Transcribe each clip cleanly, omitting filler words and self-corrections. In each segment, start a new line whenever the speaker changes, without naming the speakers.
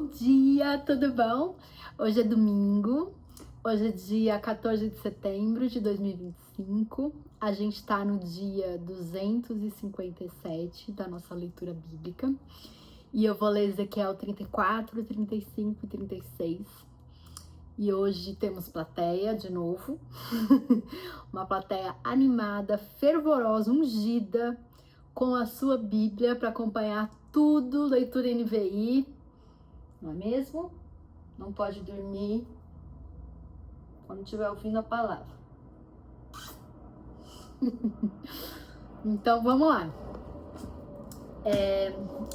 Bom dia, tudo bom? Hoje é domingo, hoje é dia 14 de setembro de 2025. A gente tá no dia 257 da nossa leitura bíblica. E eu vou ler Ezequiel 34, 35 e 36. E hoje temos plateia de novo. Uma plateia animada, fervorosa, ungida, com a sua Bíblia para acompanhar tudo, leitura NVI. Não é mesmo? Não pode dormir quando estiver ouvindo a palavra. Então vamos lá.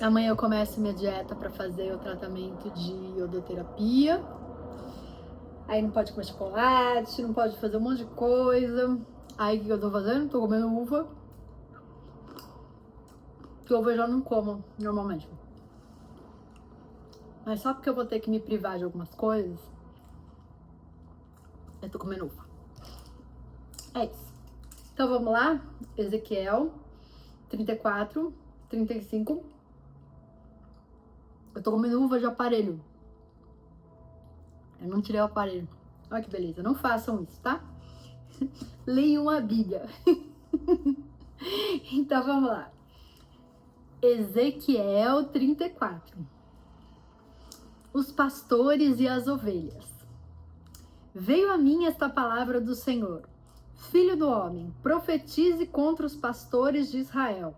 Amanhã eu começo minha dieta para fazer o tratamento de iodoterapia. Aí não pode comer chocolate, não pode fazer um monte de coisa. Aí o que eu tô fazendo? Tô comendo uva. Que uva eu já não como normalmente. Mas só porque eu vou ter que me privar de algumas coisas, eu tô comendo uva. É isso. Então vamos lá. Ezequiel 34, 35. Eu tô comendo uva de aparelho. Eu não tirei o aparelho. Olha que beleza. Não façam isso, tá? Leiam a Bíblia. Então vamos lá. Ezequiel 34. Os pastores e as ovelhas. Veio a mim esta palavra do Senhor. Filho do homem, profetize contra os pastores de Israel.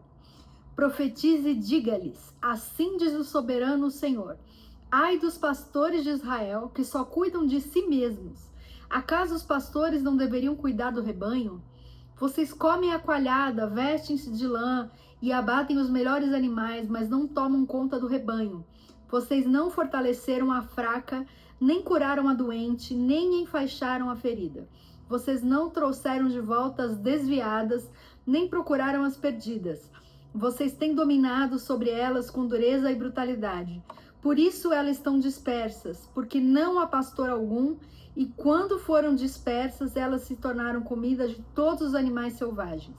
Profetize e diga-lhes, assim diz o soberano Senhor. Ai dos pastores de Israel, que só cuidam de si mesmos. Acaso os pastores não deveriam cuidar do rebanho? Vocês comem a coalhada, vestem-se de lã e abatem os melhores animais, mas não tomam conta do rebanho. Vocês não fortaleceram a fraca, nem curaram a doente, nem enfaixaram a ferida. Vocês não trouxeram de volta as desviadas, nem procuraram as perdidas. Vocês têm dominado sobre elas com dureza e brutalidade. Por isso elas estão dispersas, porque não há pastor algum, e quando foram dispersas, elas se tornaram comida de todos os animais selvagens.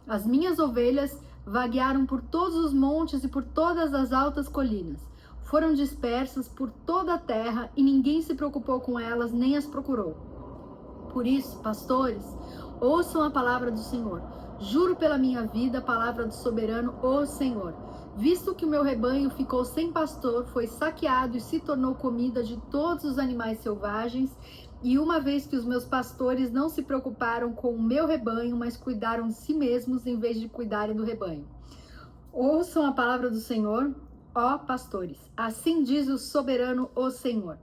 As minhas ovelhas vaguearam por todos os montes e por todas as altas colinas. Foram dispersas por toda a terra e ninguém se preocupou com elas, nem as procurou. Por isso, pastores, ouçam a palavra do Senhor. Juro pela minha vida a palavra do soberano, o Senhor. Visto que o meu rebanho ficou sem pastor, foi saqueado e se tornou comida de todos os animais selvagens, e uma vez que os meus pastores não se preocuparam com o meu rebanho, mas cuidaram de si mesmos em vez de cuidarem do rebanho. Ouçam a palavra do Senhor, ó pastores. Assim diz o soberano, o Senhor.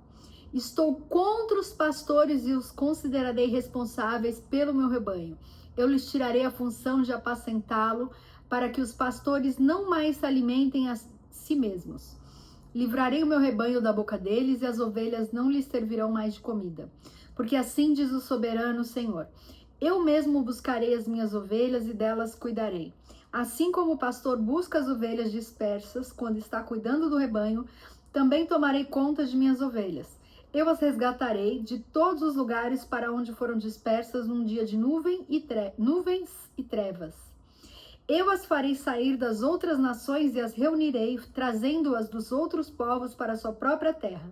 Estou contra os pastores e os considerarei responsáveis pelo meu rebanho. Eu lhes tirarei a função de apacentá-lo, para que os pastores não mais se alimentem a si mesmos. Livrarei o meu rebanho da boca deles e as ovelhas não lhes servirão mais de comida. Porque assim diz o soberano Senhor. Eu mesmo buscarei as minhas ovelhas e delas cuidarei. Assim como o pastor busca as ovelhas dispersas quando está cuidando do rebanho, também tomarei conta de minhas ovelhas. Eu as resgatarei de todos os lugares para onde foram dispersas num dia de nuvens e trevas. Eu as farei sair das outras nações e as reunirei, trazendo-as dos outros povos para a sua própria terra.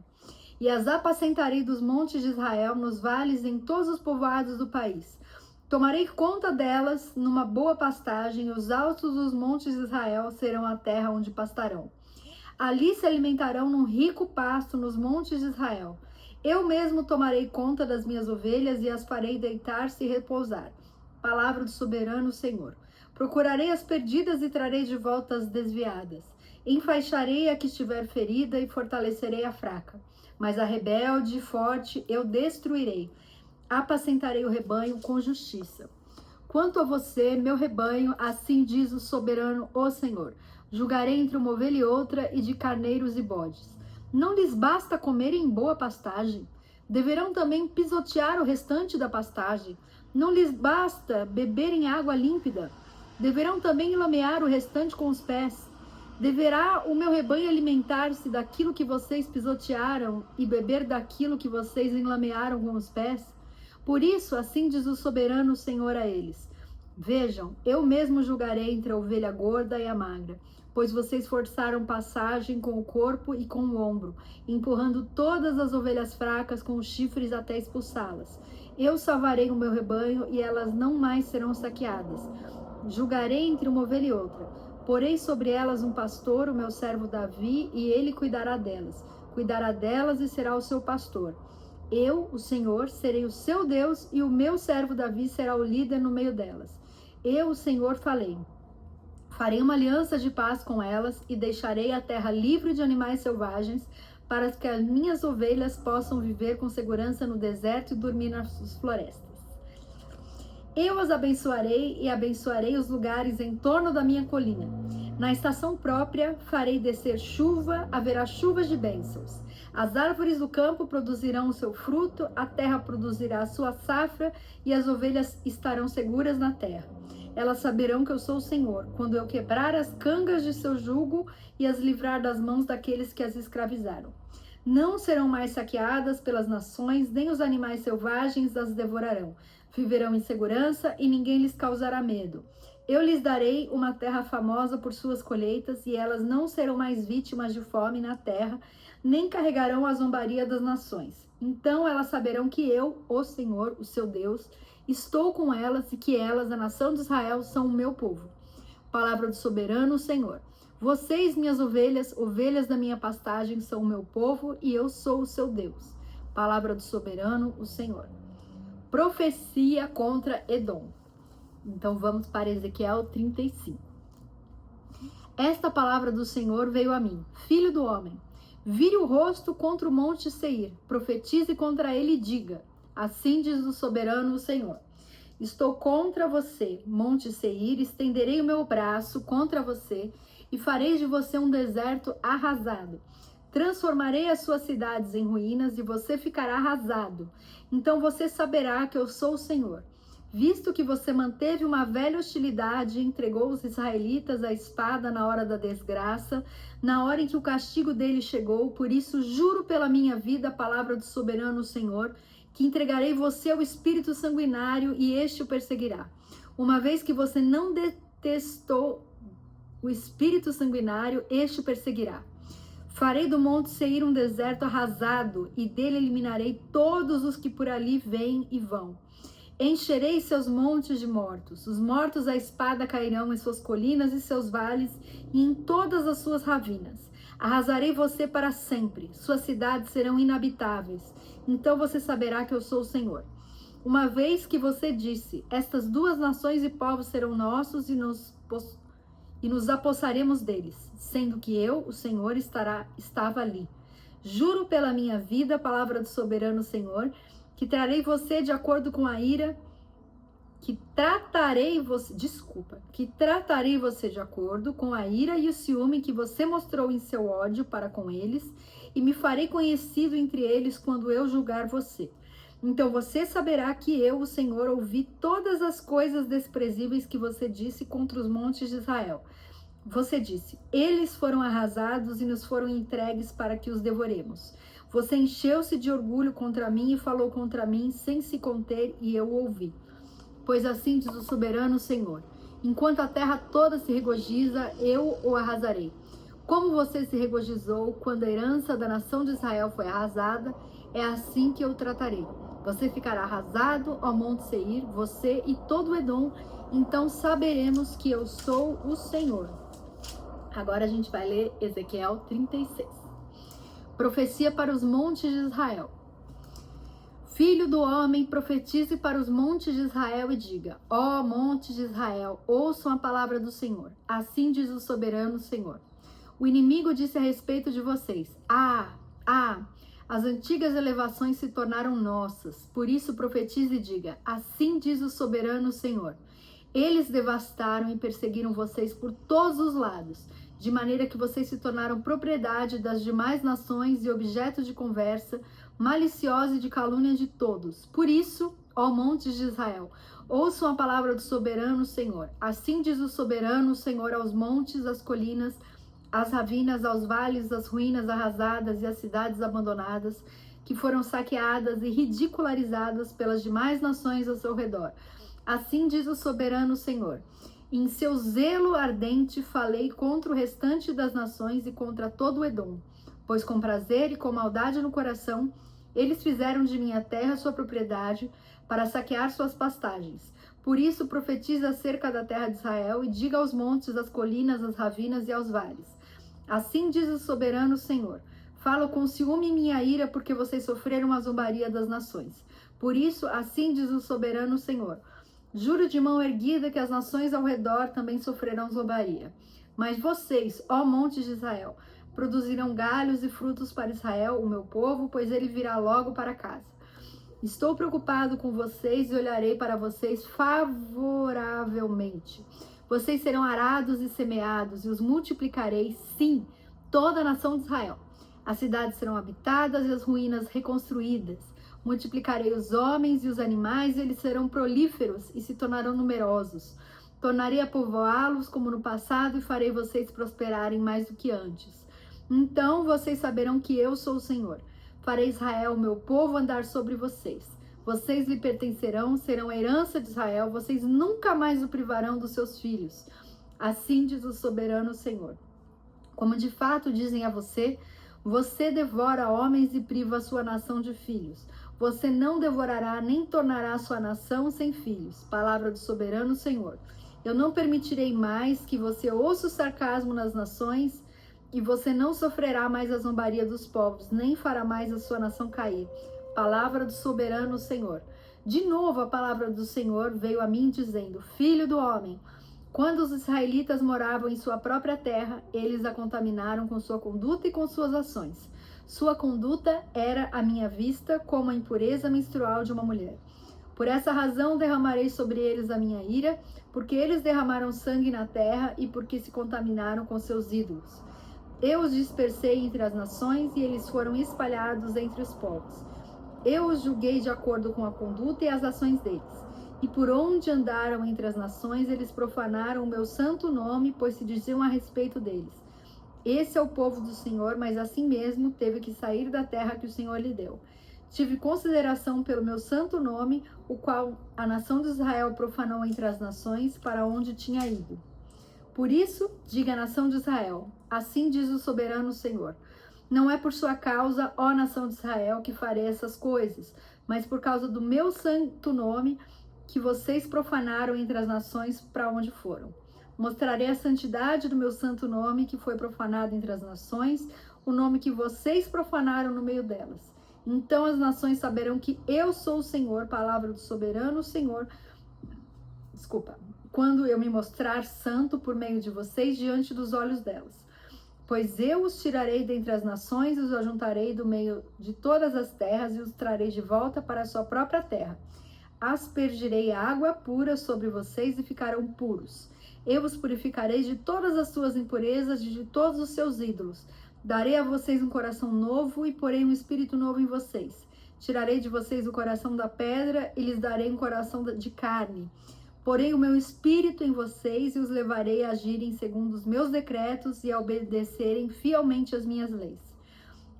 E as apacentarei dos montes de Israel, nos vales, em todos os povoados do país. Tomarei conta delas numa boa pastagem, e os altos dos montes de Israel serão a terra onde pastarão. Ali se alimentarão num rico pasto nos montes de Israel. Eu mesmo tomarei conta das minhas ovelhas e as farei deitar-se e repousar. Palavra do soberano Senhor. Procurarei as perdidas e trarei de volta as desviadas. Enfaixarei a que estiver ferida e fortalecerei a fraca. Mas a rebelde e forte eu destruirei. Apacentarei o rebanho com justiça. Quanto a você, meu rebanho, assim diz o soberano, o Senhor. Julgarei entre uma ovelha e outra, e de carneiros e bodes. Não lhes basta comer em boa pastagem? Deverão também pisotear o restante da pastagem. Não lhes basta beber em água límpida? Deverão também lamear o restante com os pés. Deverá o meu rebanho alimentar-se daquilo que vocês pisotearam e beber daquilo que vocês enlamearam com os pés? Por isso, assim diz o soberano Senhor a eles. Vejam, eu mesmo julgarei entre a ovelha gorda e a magra. pois vocês forçaram passagem com o corpo e com o ombro, empurrando todas as ovelhas fracas com os chifres até expulsá-las. Eu salvarei o meu rebanho e elas não mais serão saqueadas. Julgarei entre uma ovelha e outra. Porei sobre elas um pastor, o meu servo Davi, e ele cuidará delas. Cuidará delas e será o seu pastor. Eu, o Senhor, serei o seu Deus e o meu servo Davi será o líder no meio delas. Eu, o Senhor, falei. Farei uma aliança de paz com elas e deixarei a terra livre de animais selvagens para que as minhas ovelhas possam viver com segurança no deserto e dormir nas florestas. Eu as abençoarei e abençoarei os lugares em torno da minha colina. Na estação própria farei descer chuva, haverá chuvas de bênçãos. As árvores do campo produzirão o seu fruto, a terra produzirá a sua safra e as ovelhas estarão seguras na terra. Elas saberão que eu sou o Senhor, quando eu quebrar as cangas de seu jugo e as livrar das mãos daqueles que as escravizaram. Não serão mais saqueadas pelas nações, nem os animais selvagens as devorarão. Viverão em segurança e ninguém lhes causará medo. Eu lhes darei uma terra famosa por suas colheitas e elas não serão mais vítimas de fome na terra, nem carregarão a zombaria das nações. Então elas saberão que eu, o Senhor, o seu Deus, estou com elas e que elas, a nação de Israel, são o meu povo. Palavra do soberano Senhor. Vocês, minhas ovelhas, ovelhas da minha pastagem, são o meu povo e eu sou o seu Deus. Palavra do soberano, o Senhor. Profecia contra Edom. Então vamos para Ezequiel 35. Esta palavra do Senhor veio a mim. Filho do homem, vire o rosto contra o monte Seir, profetize contra ele e diga: assim diz o soberano o Senhor. Estou contra você, monte Seir, estenderei o meu braço contra você e farei de você um deserto arrasado. Transformarei as suas cidades em ruínas e você ficará arrasado. Então você saberá que eu sou o Senhor. Visto que você manteve uma velha hostilidade e entregou os israelitas à espada na hora da desgraça, na hora em que o castigo dele chegou, por isso juro pela minha vida, a palavra do soberano Senhor, que entregarei você ao espírito sanguinário e este o perseguirá. Uma vez que você não detestou o espírito sanguinário, este o perseguirá. Farei do monte Seir um deserto arrasado e dele eliminarei todos os que por ali vêm e vão. Encherei seus montes de mortos. Os mortos à espada cairão em suas colinas e seus vales e em todas as suas ravinas. Arrasarei você para sempre. Suas cidades serão inabitáveis. Então você saberá que eu sou o Senhor. Uma vez que você disse: estas duas nações e povos serão nossos e nos apossaremos deles, sendo que eu, o Senhor, estava ali. Juro pela minha vida, a palavra do soberano Senhor, que trarei você de acordo com a ira, que tratarei você de acordo com a ira e o ciúme que você mostrou em seu ódio para com eles, e me farei conhecido entre eles quando eu julgar você. Então você saberá que eu, o Senhor, ouvi todas as coisas desprezíveis que você disse contra os montes de Israel. Você disse: eles foram arrasados e nos foram entregues para que os devoremos. Você encheu-se de orgulho contra mim e falou contra mim sem se conter, e eu ouvi. Pois assim diz o soberano Senhor: enquanto a terra toda se regozija, eu o arrasarei. Como você se regozijou quando a herança da nação de Israel foi arrasada, é assim que eu o tratarei. Você ficará arrasado, ó monte Seir, você e todo Edom, então saberemos que eu sou o Senhor. Agora a gente vai ler Ezequiel 36. Profecia para os montes de Israel. Filho do homem, profetize para os montes de Israel e diga: ó montes de Israel, ouçam a palavra do Senhor. Assim diz o soberano Senhor. O inimigo disse a respeito de vocês: as antigas elevações se tornaram nossas. Por isso profetize e diga: assim diz o soberano Senhor. Eles devastaram e perseguiram vocês por todos os lados, de maneira que vocês se tornaram propriedade das demais nações e objeto de conversa maliciosa e de calúnia de todos. Por isso, ó montes de Israel, ouçam a palavra do soberano Senhor. Assim diz o soberano Senhor aos montes, às colinas, às ravinas, aos vales, às ruínas arrasadas e às cidades abandonadas, que foram saqueadas e ridicularizadas pelas demais nações ao seu redor. Assim diz o soberano Senhor: Em seu zelo ardente falei contra o restante das nações e contra todo o Edom, pois com prazer e com maldade no coração, eles fizeram de minha terra sua propriedade para saquear suas pastagens. Por isso profetiza acerca da terra de Israel e diga aos montes, às colinas, às ravinas e aos vales. Assim diz o soberano Senhor: falo com ciúme em minha ira, porque vocês sofreram a zombaria das nações. Por isso, assim diz o soberano Senhor: juro de mão erguida que as nações ao redor também sofrerão zombaria. Mas vocês, ó montes de Israel, produzirão galhos e frutos para Israel, o meu povo, pois ele virá logo para casa. Estou preocupado com vocês e olharei para vocês favoravelmente. Vocês serão arados e semeados, e os multiplicarei, sim, toda a nação de Israel. As cidades serão habitadas e as ruínas reconstruídas. Multiplicarei os homens e os animais, e eles serão prolíferos e se tornarão numerosos. Tornarei a povoá-los como no passado e farei vocês prosperarem mais do que antes. Então vocês saberão que eu sou o Senhor. Farei Israel, meu povo, andar sobre vocês. Vocês lhe pertencerão, serão a herança de Israel. Vocês nunca mais o privarão dos seus filhos. Assim diz o soberano Senhor. Como de fato dizem a você, você devora homens e priva a sua nação de filhos. Você não devorará nem tornará a sua nação sem filhos. Palavra do soberano Senhor. Eu não permitirei mais que você ouça o sarcasmo nas nações, e você não sofrerá mais a zombaria dos povos, nem fará mais a sua nação cair. Palavra do soberano Senhor. De novo a palavra do Senhor veio a mim dizendo: filho do homem, quando os israelitas moravam em sua própria terra, eles a contaminaram com sua conduta e com suas ações. Sua conduta era à minha vista como a impureza menstrual de uma mulher. Por essa razão derramarei sobre eles a minha ira, porque eles derramaram sangue na terra e porque se contaminaram com seus ídolos. Eu os dispersei entre as nações e eles foram espalhados entre os povos. Eu os julguei de acordo com a conduta e as ações deles. E por onde andaram entre as nações, eles profanaram o meu santo nome, pois se diziam a respeito deles: esse é o povo do Senhor, mas assim mesmo teve que sair da terra que o Senhor lhe deu. Tive consideração pelo meu santo nome, o qual a nação de Israel profanou entre as nações, para onde tinha ido. Por isso, diga a nação de Israel: assim diz o soberano Senhor: não é por sua causa, ó nação de Israel, que farei essas coisas, mas por causa do meu santo nome, que vocês profanaram entre as nações para onde foram. Mostrarei a santidade do meu santo nome, que foi profanado entre as nações, o nome que vocês profanaram no meio delas. Então as nações saberão que eu sou o Senhor, palavra do soberano Senhor. Quando eu me mostrar santo por meio de vocês diante dos olhos delas. Pois eu os tirarei dentre as nações, os ajuntarei do meio de todas as terras e os trarei de volta para a sua própria terra. Aspergirei água pura sobre vocês e ficarão puros. Eu os purificarei de todas as suas impurezas e de todos os seus ídolos. Darei a vocês um coração novo e porei um espírito novo em vocês. Tirarei de vocês o coração da pedra e lhes darei um coração de carne. Porei o meu espírito em vocês e os levarei a agirem segundo os meus decretos e a obedecerem fielmente as minhas leis.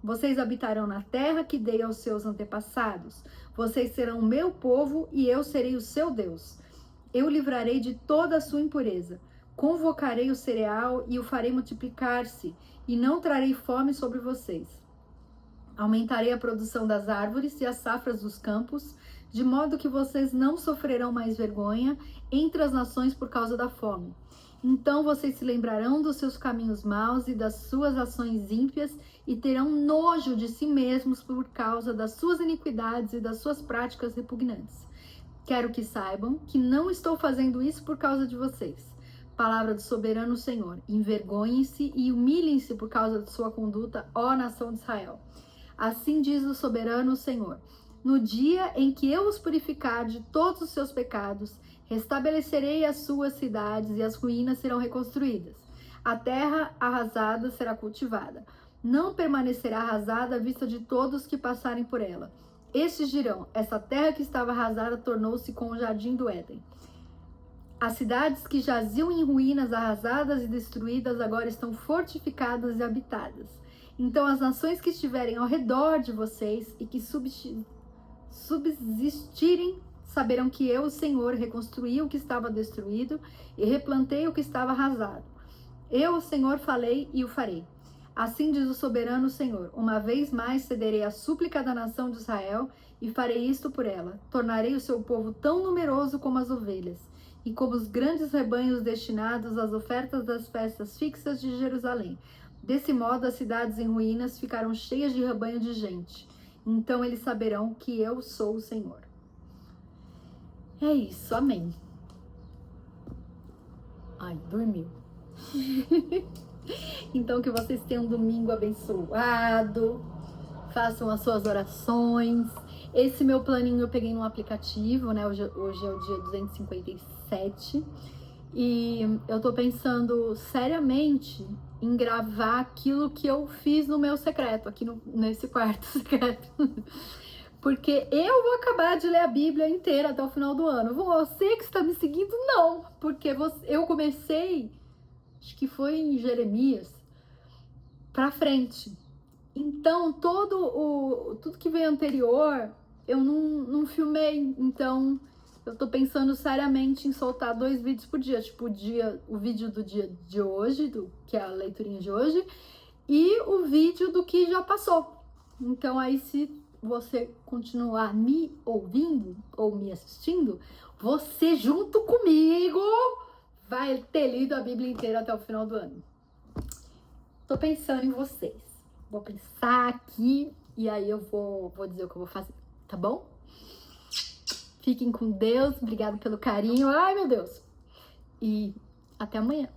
Vocês habitarão na terra que dei aos seus antepassados. Vocês serão o meu povo e eu serei o seu Deus. Eu livrarei de toda a sua impureza. Convocarei o cereal e o farei multiplicar-se, e não trarei fome sobre vocês. Aumentarei a produção das árvores e as safras dos campos, de modo que vocês não sofrerão mais vergonha entre as nações por causa da fome. Então vocês se lembrarão dos seus caminhos maus e das suas ações ímpias e terão nojo de si mesmos por causa das suas iniquidades e das suas práticas repugnantes. Quero que saibam que não estou fazendo isso por causa de vocês. Palavra do soberano Senhor: envergonhem-se e humilhem-se por causa de sua conduta, ó nação de Israel. Assim diz o soberano Senhor: no dia em que eu os purificar de todos os seus pecados, restabelecerei as suas cidades e as ruínas serão reconstruídas. A terra arrasada será cultivada. Não permanecerá arrasada à vista de todos que passarem por ela. Estes dirão: essa terra que estava arrasada tornou-se como o jardim do Éden. As cidades que jaziam em ruínas, arrasadas e destruídas, agora estão fortificadas e habitadas. Então as nações que estiverem ao redor de vocês e que subsistirem saberão que eu, o Senhor, reconstruí o que estava destruído e replantei o que estava arrasado. Eu, o Senhor, falei e o farei. Assim diz o soberano Senhor: uma vez mais cederei à súplica da nação de Israel e farei isto por ela. Tornarei o seu povo tão numeroso como as ovelhas e como os grandes rebanhos destinados às ofertas das festas fixas de Jerusalém. Desse modo, as cidades em ruínas ficaram cheias de rebanho de gente. Então eles saberão que eu sou o Senhor. É isso, amém. Ai, dormiu. Então que vocês tenham um domingo abençoado, façam as suas orações. Esse meu planinho eu peguei num aplicativo, né? Hoje é o dia 257 e eu tô pensando seriamente em gravar aquilo que eu fiz no meu secreto, aqui nesse quarto secreto. Porque eu vou acabar de ler a Bíblia inteira até o final do ano. Você que está me seguindo, não. Porque eu comecei, acho que foi em Jeremias, pra frente. Então, tudo que veio anterior, eu não filmei. Então, eu tô pensando seriamente em soltar 2 vídeos por dia. Tipo, o vídeo do dia de hoje, que é a leiturinha de hoje, e o vídeo do que já passou. Então, aí se você continuar me ouvindo ou me assistindo, você junto comigo vai ter lido a Bíblia inteira até o final do ano. Tô pensando em vocês. Vou pensar aqui e aí eu vou dizer o que eu vou fazer, tá bom? Fiquem com Deus, obrigado pelo carinho. Ai, meu Deus! E até amanhã.